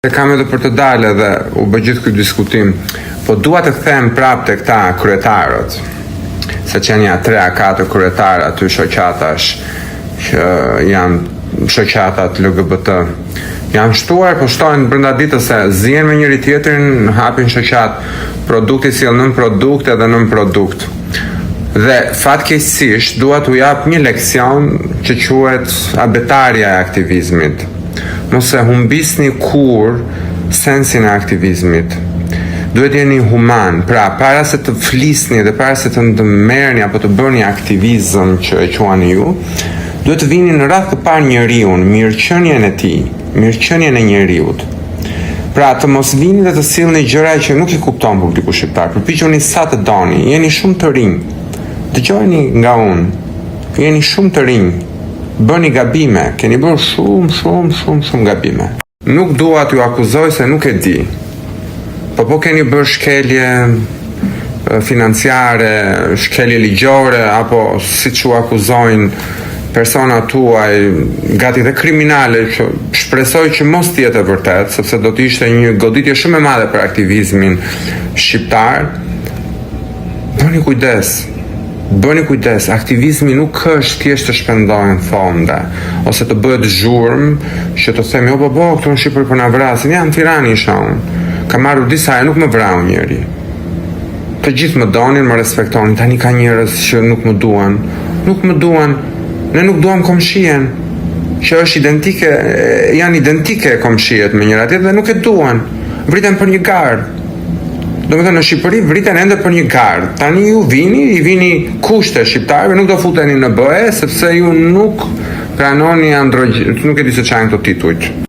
Kam edhe për të dalë dhe u bë gjithë ky diskutim, po dua të them prapë te këta kryetarët, se që janë 3-4 kryetarë aty shoqatash që janë shoqatat LGBT, janë shtuar, po shtojnë brenda ditës se zihen me njëri tjetrin, hapin shoqat, produkti sjell nën produkt edhe nën produkt. Dhe fatkeqësisht dua t'u jap një leksion që quhet abetarja e aktivizmit. Mos e humbisni kur sensin e aktivizmit. Duhet jeni human, pra para se të flisni dhe para se të ndërmerrni apo të bëni aktivizëm që e quani ju, duhet të vini në radhë të parë njeriun, mirëqenien e tij, mirëqenien e njeriut. Pra të mos vini dhe të sillni gjëra që nuk i kupton publiku shqiptar. Përpiquni sa të doni, jeni shumë të rinj. Dëgjoni nga unë, jeni shumë të rinj. Bëni gabime, keni bërë shumë gabime. Nuk dua t'ju akuzoj se nuk e di, po keni bërë shkelje financiare, shkelje ligjore, apo si që akuzojnë persona tuaj, gati dhe kriminale, që shpresoj që mos t'jetë e vërtet, sepse do t'ishte një goditje shumë e madhe për aktivizmin shqiptar. Bëni kujdes, aktivizmi nuk është thjesht të shpendojnë fonde, ose të bëhet zhurmë, që të themi, këtu në Shqipëri po na vrasin, në Tiranë isha unë, kam marrë disa e nuk më vrau njëri. Të gjithë më donin, më respektonin, tani ka njerëz që nuk më duan, ne nuk duam komshien, që është identike, janë identike komshiet me njëra tjetër dhe nuk e duan, vriten për një gardë. Do me thënë në Shqipëri vriten ende për një gardë. Tani ju i vini kushte shqiptarëve, nuk do futeni në BE, sepse ju nuk pranoni nuk e di se çajnë këto titujt.